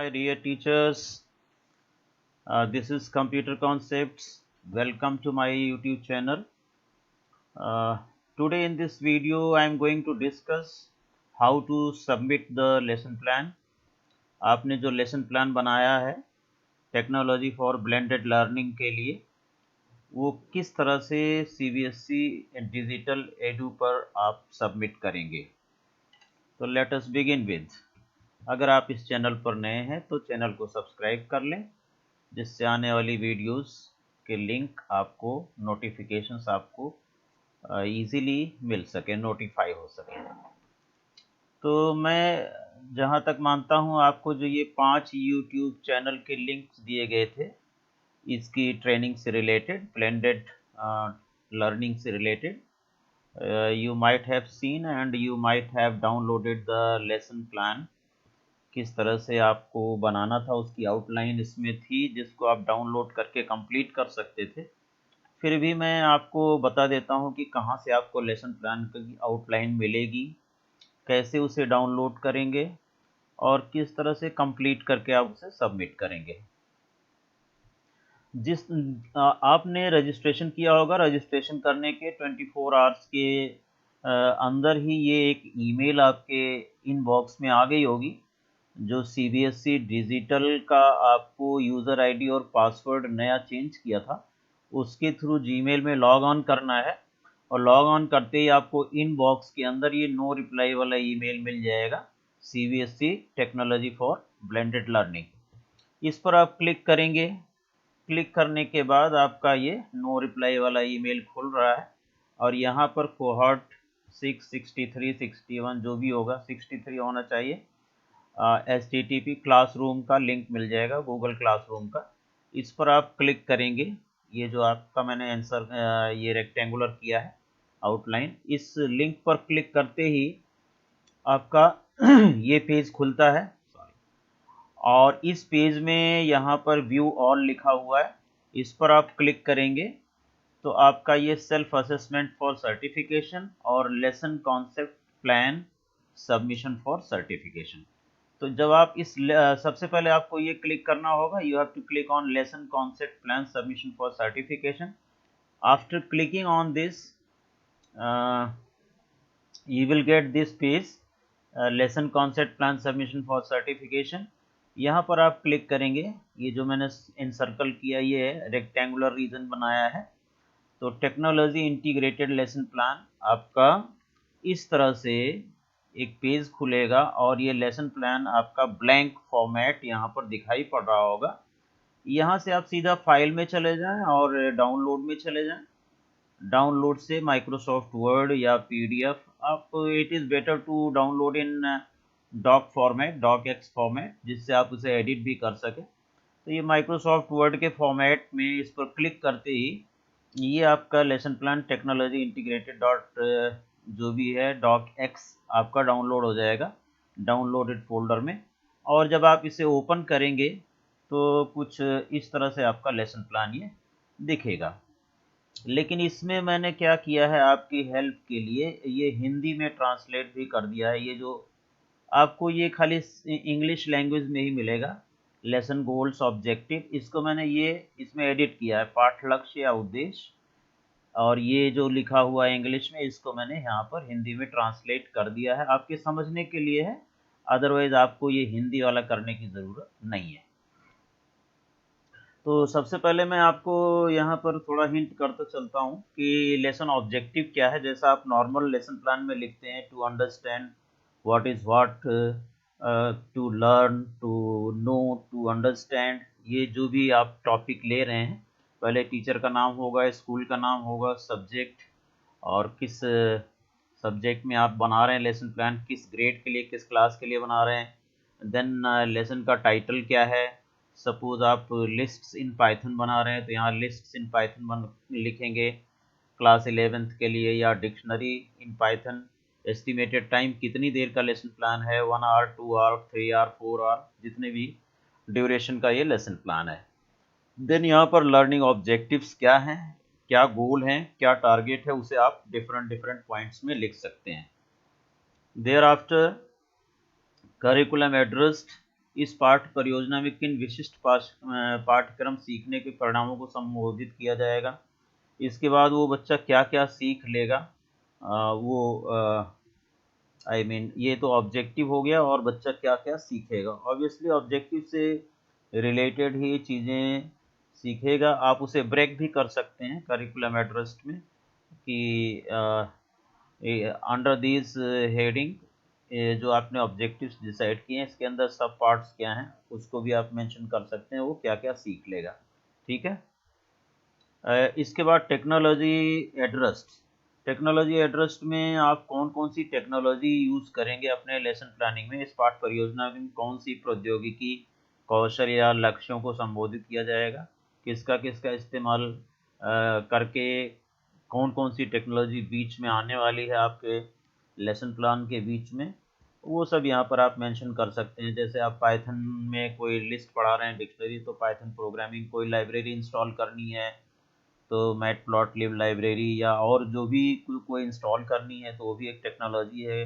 my dear teachers. This is Computer Concepts. Welcome to my YouTube channel. Uh, Today in this video, I am going to discuss how to submit the lesson plan. आपने जो lesson plan बनाया है technology for blended learning के लिए, वो किस तरह से CBSE डिजिटल एडू पर आप सबमिट करेंगे। तो लेट अस बिगिन विद। अगर आप इस चैनल पर नए हैं तो चैनल को सब्सक्राइब कर लें, जिससे आने वाली वीडियोस के लिंक आपको, नोटिफिकेशंस आपको इजीली मिल सके, नोटिफाई हो सके। तो मैं जहां तक मानता हूं, आपको जो ये 5 यूट्यूब चैनल के लिंक्स दिए गए थे इसकी ट्रेनिंग से रिलेटेड, ब्लेंडेड लर्निंग से related, you might have seen and you might have downloaded the lesson plan। किस तरह से आपको बनाना था उसकी आउटलाइन इसमें थी, जिसको आप डाउनलोड करके कंप्लीट कर सकते थे। फिर भी मैं आपको बता देता हूं कि कहां से आपको लेसन प्लान की आउटलाइन मिलेगी, कैसे उसे डाउनलोड करेंगे और किस तरह से कंप्लीट करके आप उसे सबमिट करेंगे। आपने रजिस्ट्रेशन किया होगा, रजिस्ट्रेशन करने के 24 आवर्स के अंदर ही ये एक ईमेल आपके इनबॉक्स में आ गई होगी, जो CBSE डिजिटल का आपको यूज़र आईडी और पासवर्ड नया चेंज किया था, उसके थ्रू जीमेल में लॉग ऑन करना है। और लॉग ऑन करते ही आपको इनबॉक्स के अंदर ये नो रिप्लाई वाला ईमेल मिल जाएगा, CBSE technology for blended learning. इस पर आप क्लिक करेंगे। क्लिक करने के बाद आपका ये नो रिप्लाई वाला ईमेल खुल रहा है और यहाँ पर कोहॉर्ट 663 61 जो भी होगा, 63 होना चाहिए, HTTP क्लासरूम का लिंक मिल जाएगा, गूगल क्लासरूम का। इस पर आप क्लिक करेंगे। ये जो आपका मैंने आंसर ये रेक्टेंगुलर किया है आउटलाइन, इस लिंक पर क्लिक करते ही आपका ये पेज खुलता है और इस पेज में यहाँ पर व्यू ऑल लिखा हुआ है, इस पर आप क्लिक करेंगे तो आपका ये सेल्फ असेसमेंट फॉर सर्टिफिकेशन और lesson concept plan submission for certification. तो जब आप इस सबसे पहले आपको ये क्लिक करना होगा, you have to click on lesson concept plan submission for certification. After clicking on this you will get this page, lesson concept plan submission for certification। यहाँ पर आप क्लिक करेंगे। ये जो मैंने इनसर्कल किया ये है, रेक्टेंगुलर रीजन बनाया है। तो टेक्नोलॉजी इंटीग्रेटेड लेसन प्लान आपका इस तरह से एक पेज खुलेगा और ये लेसन प्लान आपका ब्लैंक फॉर्मेट यहाँ पर दिखाई पड़ रहा होगा। यहाँ से आप सीधा फाइल में चले जाएं और डाउनलोड में चले जाएं। डाउनलोड से माइक्रोसॉफ्ट वर्ड या PDF, आप it is better to download in doc format, docx format, जिससे आप उसे एडिट भी कर सकें। तो ये माइक्रोसॉफ्ट वर्ड के फॉर्मेट में इस पर क्लिक करते ही ये आपका lesson plan technology integrated dot जो भी है डॉक-एक्स आपका डाउनलोड हो जाएगा डाउनलोडेड फोल्डर में। और जब आप इसे ओपन करेंगे तो कुछ इस तरह से आपका लेसन प्लान ये दिखेगा। लेकिन इसमें मैंने क्या किया है आपकी हेल्प के लिए, ये हिंदी में ट्रांसलेट भी कर दिया है। ये जो आपको ये खाली इंग्लिश लैंग्वेज में ही मिलेगा, लेसन गोल्स ऑब्जेक्टिव, इसको मैंने ये इसमें एडिट किया है, पाठ लक्ष्य या उद्देश्य, और ये जो लिखा हुआ है इंग्लिश में, इसको मैंने यहाँ पर हिंदी में ट्रांसलेट कर दिया है, आपके समझने के लिए है। अदरवाइज आपको ये हिंदी वाला करने की ज़रूरत नहीं है। तो सबसे पहले मैं आपको यहाँ पर थोड़ा हिंट करता चलता हूँ कि लेसन ऑब्जेक्टिव क्या है। जैसा आप नॉर्मल लेसन प्लान में लिखते हैं, to understand what is what, to learn, to know, to understand, ये जो भी आप टॉपिक ले रहे हैं, पहले टीचर का नाम होगा, स्कूल का नाम होगा, सब्जेक्ट, और किस सब्जेक्ट में आप बना रहे हैं लेसन प्लान, किस ग्रेड के लिए, किस क्लास के लिए बना रहे हैं। देन लेसन का टाइटल क्या है। सपोज आप लिस्ट्स इन पाइथन बना रहे हैं तो यहाँ लिस्ट्स इन पाइथन लिखेंगे क्लास 11th के लिए, या dictionary in Python. Estimated time, कितनी देर का लेसन प्लान है, 1 आवर, 2 आवर, 3 आवर, 4 आवर, जितने भी ड्यूरेशन का ये लेसन प्लान है। देन यहाँ पर लर्निंग ऑब्जेक्टिव्स क्या हैं, क्या गोल हैं, क्या टारगेट है, उसे आप डिफरेंट पॉइंट्स में लिख सकते हैं। देयर आफ्टर करिकुलम एड्रेस्ड, इस पाठ परियोजना में किन विशिष्ट पाठ्यक्रम सीखने के परिणामों को संबोधित किया जाएगा। इसके बाद वो बच्चा क्या क्या सीख लेगा, ये तो ऑब्जेक्टिव हो गया, और बच्चा क्या क्या सीखेगा। ऑब्वियसली ऑब्जेक्टिव से रिलेटेड ही चीज़ें सीखेगा। आप उसे ब्रेक भी कर सकते हैं करिकुलम एड्रेस में कि अंडर दिस हेडिंग जो आपने ऑब्जेक्टिव्स डिसाइड किए हैं, इसके अंदर सब पार्ट्स क्या हैं उसको भी आप मेंशन कर सकते हैं, वो क्या क्या सीख लेगा। ठीक है। इसके बाद टेक्नोलॉजी एड्रेस्ड। टेक्नोलॉजी एड्रेस्ड में आप कौन कौन सी टेक्नोलॉजी यूज़ करेंगे अपने लेसन प्लानिंग में। इस पाठ परियोजना में कौन सी प्रौद्योगिकी, कौशल या लक्ष्यों को संबोधित किया जाएगा, किसका किसका इस्तेमाल करके कौन कौन सी टेक्नोलॉजी बीच में आने वाली है आपके लेसन प्लान के बीच में, वो सब यहाँ पर आप मेंशन कर सकते हैं। जैसे आप पाइथन में कोई लिस्ट पढ़ा रहे हैं डिक्शनरी, तो पाइथन प्रोग्रामिंग कोई लाइब्रेरी इंस्टॉल करनी है तो मैटप्लॉटलिब लाइब्रेरी, या और जो भी कोई इंस्टॉल करनी है तो वो भी एक टेक्नोलॉजी है।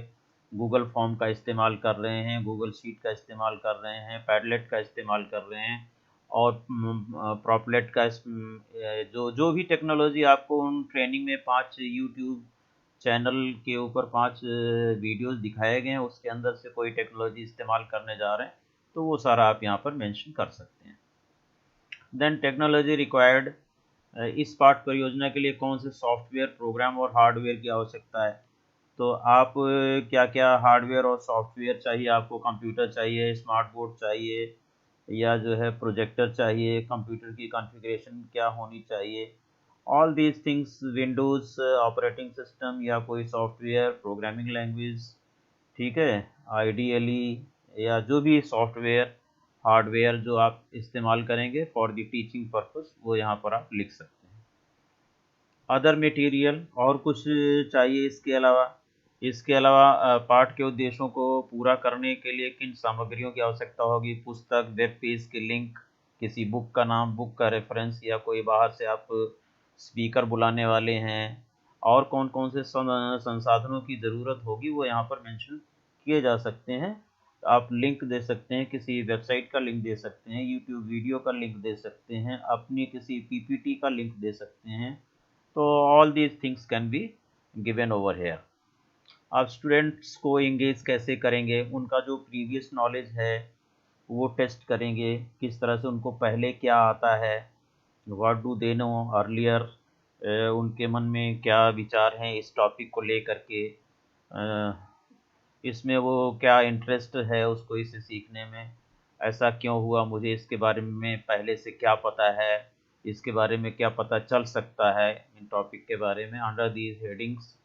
गूगल फॉर्म का इस्तेमाल कर रहे हैं, गूगल शीट का इस्तेमाल कर रहे हैं, पैडलेट का इस्तेमाल कर रहे हैं, और प्रॉपलेट का जो जो भी टेक्नोलॉजी आपको उन ट्रेनिंग में 5 यूट्यूब चैनल के ऊपर 5 वीडियोस दिखाए गए हैं, उसके अंदर से कोई टेक्नोलॉजी इस्तेमाल करने जा रहे हैं तो वो सारा आप यहाँ पर मेंशन कर सकते हैं। Then technology required. इस पाठ परियोजना के लिए कौन से सॉफ्टवेयर, प्रोग्राम और हार्डवेयर की आवश्यकता है। तो आप क्या क्या हार्डवेयर और सॉफ्टवेयर चाहिए आपको। कंप्यूटर चाहिए, स्मार्ट बोर्ड चाहिए, या जो है प्रोजेक्टर चाहिए, कंप्यूटर की कॉन्फ़िगरेशन क्या होनी चाहिए। All these things, Windows operating system या कोई सॉफ्टवेयर, प्रोग्रामिंग लैंग्वेज, ठीक है, आइडियली, या जो भी सॉफ्टवेयर हार्डवेयर जो आप इस्तेमाल करेंगे फॉर द टीचिंग पर्पस, वो यहाँ पर आप लिख सकते हैं। अदर मटेरियल, और कुछ चाहिए इसके अलावा। इसके अलावा पाठ के उद्देश्यों को पूरा करने के लिए किन सामग्रियों की आवश्यकता होगी। पुस्तक, वेब पेज के लिंक, किसी बुक का नाम, बुक का रेफरेंस, या कोई बाहर से आप स्पीकर बुलाने वाले हैं, और कौन कौन से संसाधनों की ज़रूरत होगी वो यहाँ पर मेंशन किए जा सकते हैं। आप लिंक दे सकते हैं, किसी वेबसाइट का लिंक दे सकते हैं, यूट्यूब वीडियो का लिंक दे सकते हैं, अपनी किसी पीपीटी का लिंक दे सकते हैं। तो all these things can be given over here. आप स्टूडेंट्स को इंगेज कैसे करेंगे, उनका जो प्रीवियस नॉलेज है वो टेस्ट करेंगे, किस तरह से उनको पहले क्या आता है, what do they know earlier, उनके मन में क्या विचार हैं इस टॉपिक को लेकर के, इसमें वो क्या इंटरेस्ट है उसको इसे सीखने में, ऐसा क्यों हुआ, मुझे इसके बारे में पहले से क्या पता है, इसके बारे में क्या पता चल सकता है इन टॉपिक के बारे में। अंडर दीज हेडिंग्स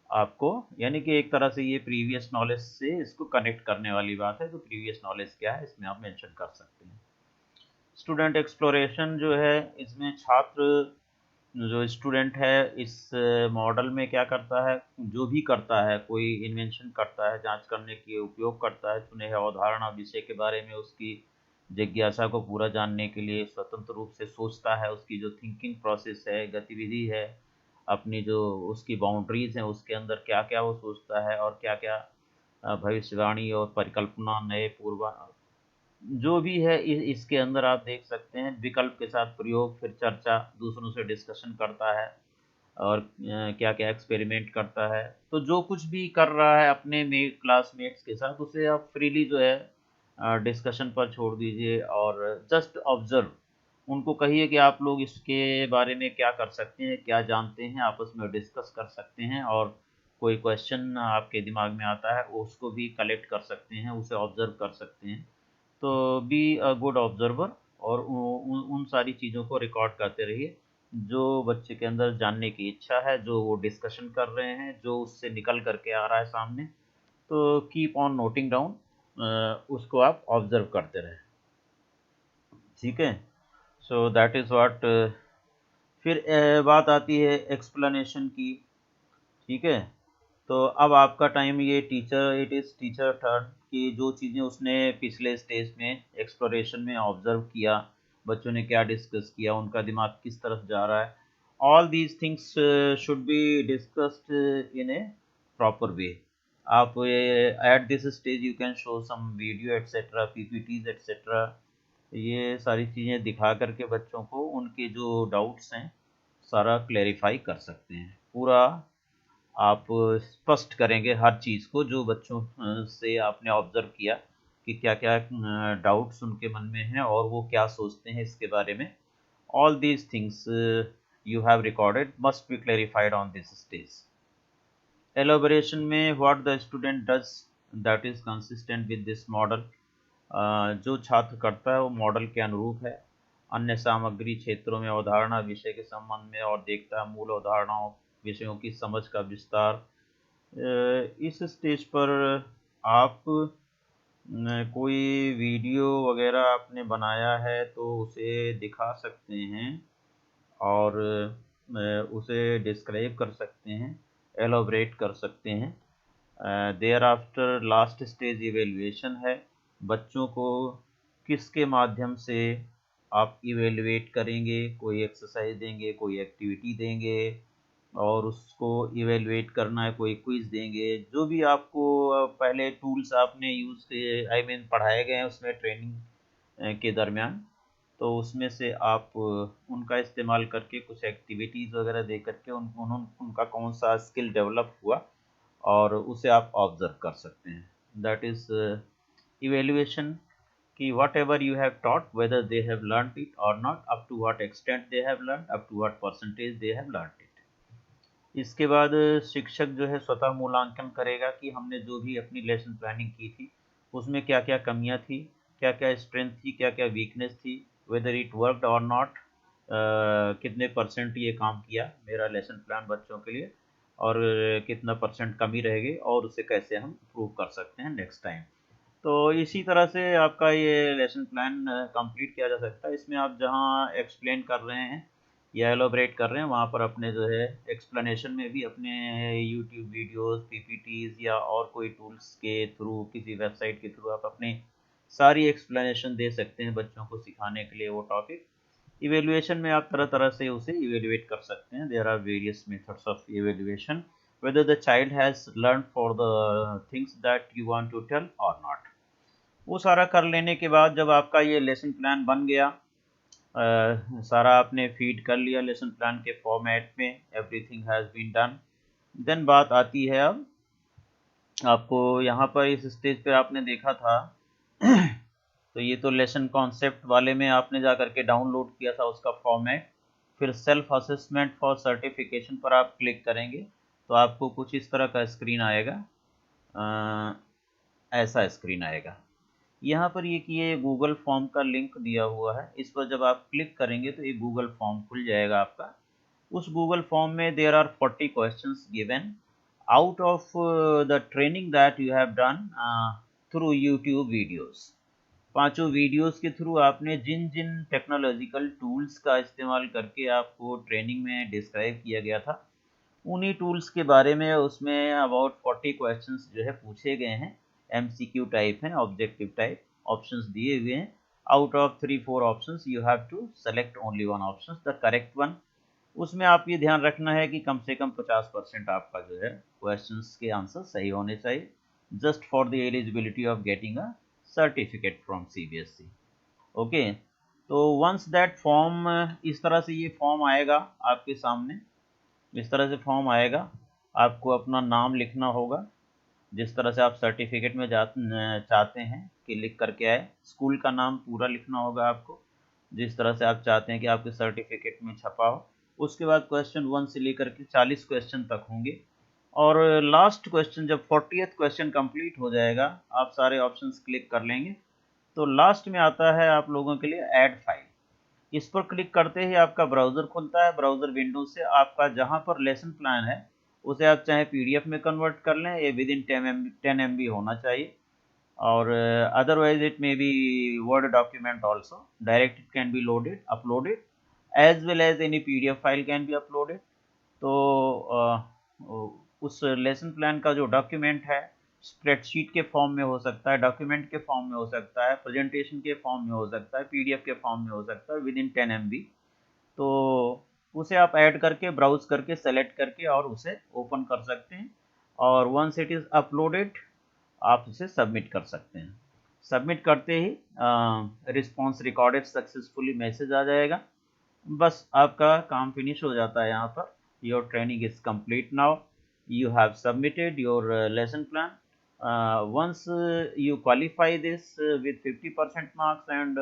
आपको, यानी कि एक तरह से ये प्रीवियस नॉलेज से इसको कनेक्ट करने वाली बात है, तो प्रीवियस नॉलेज क्या है इसमें आप मेंशन कर सकते हैं। स्टूडेंट एक्सप्लोरेशन जो है, इसमें छात्र जो स्टूडेंट है इस मॉडल में क्या करता है, जो भी करता है, कोई इन्वेंशन करता है, जांच करने के उपयोग करता है, चुने हुए अवधारणा विषय के बारे में उसकी जिज्ञासा को पूरा जानने के लिए स्वतंत्र रूप से सोचता है, उसकी जो थिंकिंग प्रोसेस है, गतिविधि है, अपनी जो उसकी बाउंड्रीज हैं उसके अंदर क्या क्या वो सोचता है, और क्या क्या भविष्यवाणी और परिकल्पना, नए पूर्वा जो भी है इसके अंदर आप देख सकते हैं। विकल्प के साथ प्रयोग, फिर चर्चा, दूसरों से डिस्कशन करता है, और क्या क्या एक्सपेरिमेंट करता है। तो जो कुछ भी कर रहा है अपने क्लासमेट्स के साथ, उसे आप फ्रीली जो है डिस्कशन पर छोड़ दीजिए, और जस्ट ऑब्जर्व। उनको कहिए कि आप लोग इसके बारे में क्या कर सकते हैं, क्या जानते हैं, आपस में डिस्कस कर सकते हैं, और कोई क्वेश्चन आपके दिमाग में आता है उसको भी कलेक्ट कर सकते हैं, उसे ऑब्जर्व कर सकते हैं। तो बी अ गुड ऑब्जर्वर, और उन सारी चीज़ों को रिकॉर्ड करते रहिए जो बच्चे के अंदर जानने की इच्छा है, जो वो डिस्कशन कर रहे हैं, जो उससे निकल करके आ रहा है सामने। तो कीप ऑन नोटिंग डाउन, उसको आप ऑब्जर्व करते रहें। ठीक है। So that is what. फिर बात आती है एक्सप्लेनेशन की। ठीक है। तो अब आपका टाइम, ये teacher, it is teacher turn, कि जो चीज़ें उसने पिछले स्टेज में एक्सप्लोरेशन में ऑब्जर्व किया, बच्चों ने क्या डिस्कस किया, उनका दिमाग किस तरफ जा रहा है, all these things should be discussed in a proper way. आप at this stage you can show some video etcetera, PPTs etcetera. ये सारी चीज़ें दिखा करके बच्चों को उनके जो डाउट्स हैं सारा क्लेरिफाई कर सकते हैं। पूरा आप स्पष्ट करेंगे हर चीज़ को जो बच्चों से आपने ऑब्जर्व किया कि क्या क्या डाउट्स उनके मन में हैं और वो क्या सोचते हैं इसके बारे में। All these things you have recorded must be clarified on this stage. Elaboration में what the student does that is consistent with this model, जो छात्र करता है वो मॉडल के अनुरूप है। अन्य सामग्री क्षेत्रों में अवधारणा विषय के संबंध में और देखता है मूल अवधारणाओं विषयों की समझ का विस्तार। इस स्टेज पर आप कोई वीडियो वगैरह आपने बनाया है तो उसे दिखा सकते हैं और उसे डिस्क्राइब कर सकते हैं, एलोबरेट कर सकते हैं। Thereafter last stage evaluation है। बच्चों को किसके माध्यम से आप इवेल्युएट करेंगे, कोई एक्सरसाइज देंगे, कोई एक्टिविटी देंगे और उसको इवेल्युएट करना है, कोई क्विज देंगे। जो भी आपको पहले टूल्स आपने यूज़ किए, आई मीन पढ़ाए गए हैं उसमें ट्रेनिंग के दरमियान, तो उसमें से आप उनका इस्तेमाल करके कुछ एक्टिविटीज़ वगैरह दे करके उनका कौन सा स्किल डेवलप हुआ और उसे आप ऑब्जर्व कर सकते हैं। दैट इज़ इवेल्युएशन कि whatever you have taught whether they have learn it और not, up to what extent they have learn, up to what percentage they have learn it. इसके बाद शिक्षक जो है स्वतः मूल्यांकन करेगा कि हमने जो भी अपनी लेसन प्लानिंग की थी उसमें क्या क्या कमियां थी, क्या क्या स्ट्रेंथ थी, क्या क्या वीकनेस थी, वेदर इट वर्कड और नॉट, कितने परसेंट ये काम किया मेरा लेसन प्लान बच्चों के लिए और कितना परसेंट कमी रह गई और उसे कैसे हम इम्प्रूव कर सकते हैं नेक्स्ट टाइम। तो इसी तरह से आपका ये लेसन प्लान कंप्लीट किया जा सकता है। इसमें आप जहाँ एक्सप्लेन कर रहे हैं या एलोबरेट कर रहे हैं वहाँ पर अपने जो है एक्सप्लेनेशन में भी अपने यूट्यूब वीडियोस, पीपीटीज या और कोई टूल्स के थ्रू, किसी वेबसाइट के थ्रू आप अपनी सारी एक्सप्लेनेशन दे सकते हैं बच्चों को सिखाने के लिए वो टॉपिक। इवेल्युएशन में आप तरह तरह से उसे इवेल्युएट कर सकते हैं। There are various methods of evaluation whether the child has learned for the things that you want to tell or not। वो सारा कर लेने के बाद जब आपका ये लेसन प्लान बन गया, सारा आपने फीड कर लिया लेसन प्लान के फॉर्मेट में, everything has been done, then बात आती है अब आपको यहाँ पर इस स्टेज पर आपने देखा था तो ये तो लेसन कॉन्सेप्ट वाले में आपने जा करके डाउनलोड किया था उसका फॉर्मेट। फिर सेल्फ असेसमेंट फॉर सर्टिफिकेशन पर आप क्लिक करेंगे तो आपको कुछ इस तरह का स्क्रीन आएगा, ऐसा स्क्रीन आएगा। यहाँ पर ये गूगल फॉर्म का लिंक दिया हुआ है, इस पर जब आप क्लिक करेंगे तो ये गूगल फॉर्म खुल जाएगा आपका। उस गूगल फॉर्म में there are 40 questions given out of the training that you have done through YouTube videos. पांचों वीडियोस के थ्रू आपने जिन जिन टेक्नोलॉजिकल टूल्स का इस्तेमाल करके आपको ट्रेनिंग में डिस्क्राइब किया गया था उन्हीं टूल्स के बारे में उसमें अबाउट 40 क्वेश्चंस जो है पूछे गए हैं। एमसीक्यू टाइप हैं, ऑब्जेक्टिव टाइप, ऑप्शंस दिए हुए हैं। Out of 3-4 options you have to select only one option the correct one. उसमें आप ये ध्यान रखना है कि कम से कम 50% आपका जो है क्वेश्चंस के आंसर सही होने चाहिए, just for the eligibility of getting a certificate from CBSE. Okay, तो वंस दैट फॉर्म, इस तरह से ये फॉर्म आएगा आपके सामने, इस तरह से फॉर्म आएगा। आपको अपना नाम लिखना होगा जिस तरह से आप सर्टिफिकेट में चाहते हैं कि लिख करके आए। स्कूल का नाम पूरा लिखना होगा आपको जिस तरह से आप चाहते हैं कि आपके सर्टिफिकेट में छपा हो। उसके बाद क्वेश्चन 1 से लेकर के 40 क्वेश्चन तक होंगे और लास्ट क्वेश्चन जब 40th क्वेश्चन कंप्लीट हो जाएगा, आप सारे ऑप्शंस क्लिक कर लेंगे तो लास्ट में आता है आप लोगों के लिए ऐड फाइल। इस पर क्लिक करते ही आपका ब्राउज़र खुलता है। ब्राउज़र विंडो से आपका जहां पर लेसन प्लान है उसे आप चाहे पीडीएफ में कन्वर्ट कर लें, ये विद इन 10 MB होना चाहिए और otherwise it may be word document also, direct it can be loaded uploaded as well as any PDF file can be uploaded. तो उस लेसन प्लान का जो डॉक्यूमेंट है स्प्रेडशीट के फॉर्म में हो सकता है, डॉक्यूमेंट के फॉर्म में हो सकता है, प्रेजेंटेशन के फॉर्म में हो सकता है, पीडीएफ के फॉर्म में हो सकता है, विद इन 10 MB। तो उसे आप ऐड करके ब्राउज करके सेलेक्ट करके और उसे ओपन कर सकते हैं और वंस इट इज़ अपलोडेड आप इसे सबमिट कर सकते हैं। सबमिट करते ही रिस्पॉन्स रिकॉर्डेड सक्सेसफुली मैसेज आ जाएगा। बस आपका काम फिनिश हो जाता है यहाँ पर। Your training is complete now, you have submitted your lesson plan. Once you qualify this with 50% marks, and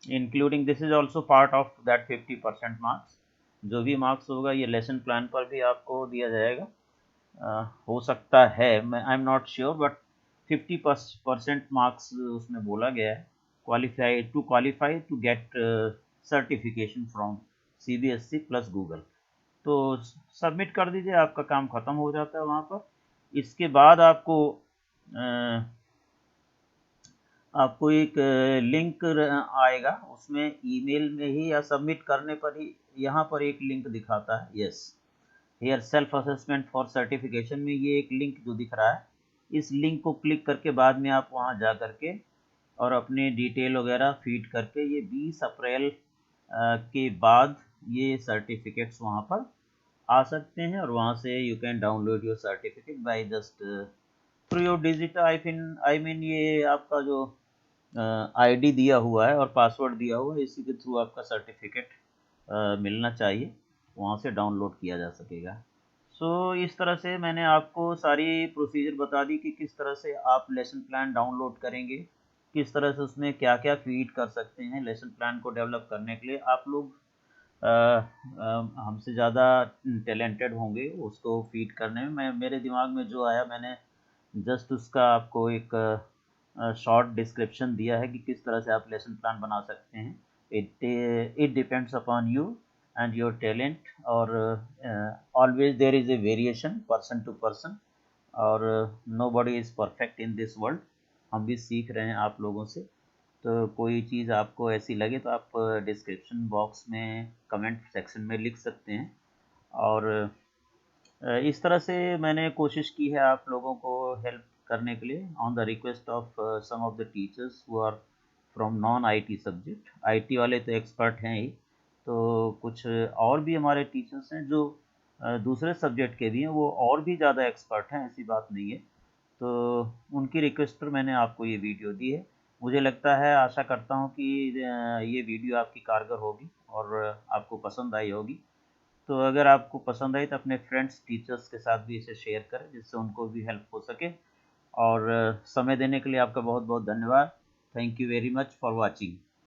including this is also part of that 50% marks, जो भी मार्क्स होगा ये लेसन प्लान पर भी आपको दिया जाएगा। हो सकता है, मैं I am not sure, but 50% marks उसमें बोला गया है qualify to get certification from CBSE plus Google. तो सबमिट कर दीजिए, आपका काम ख़त्म हो जाता है वहाँ पर। इसके बाद आपको एक लिंक आएगा, उसमें ईमेल में ही या सबमिट करने पर ही यहाँ पर एक लिंक दिखाता है, yes here self assessment for certification में ये एक लिंक जो दिख रहा है, इस लिंक को क्लिक करके बाद में आप वहाँ जा करके और अपने डिटेल वगैरह फीड करके ये 20 अप्रैल के बाद ये सर्टिफिकेट्स वहाँ पर आ सकते हैं, और वहाँ से you can download your certificate by just through your digital I mean ये आपका जो आईडी दिया हुआ है और पासवर्ड दिया हुआ है, इसी के थ्रू आपका सर्टिफिकेट मिलना चाहिए, वहाँ से डाउनलोड किया जा सकेगा। सो इस तरह से मैंने आपको सारी प्रोसीजर बता दी कि किस तरह से आप लेसन प्लान डाउनलोड करेंगे, किस तरह से उसमें क्या क्या फीड कर सकते हैं। लेसन प्लान को डेवलप करने के लिए आप लोग हमसे ज़्यादा टैलेंटेड होंगे उसको फीड करने में। मेरे दिमाग में जो आया मैंने जस्ट उसका आपको एक शॉर्ट डिस्क्रिप्शन दिया है कि किस तरह से आप लेसन प्लान बना सकते हैं। It depends upon you and your talent, और always there is a variation person to person, और nobody is perfect in this world. हम भी सीख रहे हैं आप लोगों से। तो कोई चीज़ आपको ऐसी लगे तो आप डिस्क्रिप्शन बॉक्स में कमेंट सेक्शन में लिख सकते हैं। और इस तरह से मैंने कोशिश की है आप लोगों को हेल्प करने के लिए, on the request of some of the teachers who are from non IT subject. IT वाले तो एक्सपर्ट हैं ही, तो कुछ और भी हमारे टीचर्स हैं जो दूसरे सब्जेक्ट के भी हैं, वो और भी ज़्यादा एक्सपर्ट हैं, ऐसी बात नहीं है। तो उनकी रिक्वेस्ट पर मैंने आपको ये वीडियो दी है। मुझे लगता है, आशा करता हूँ कि ये वीडियो आपकी कारगर होगी और आपको पसंद आई होगी। तो अगर आपको पसंद आई तो अपने फ्रेंड्स टीचर्स के साथ भी इसे शेयर करें, जिससे उनको भी हेल्प हो सके। और समय देने के लिए आपका बहुत बहुत धन्यवाद। Thank you very much for watching.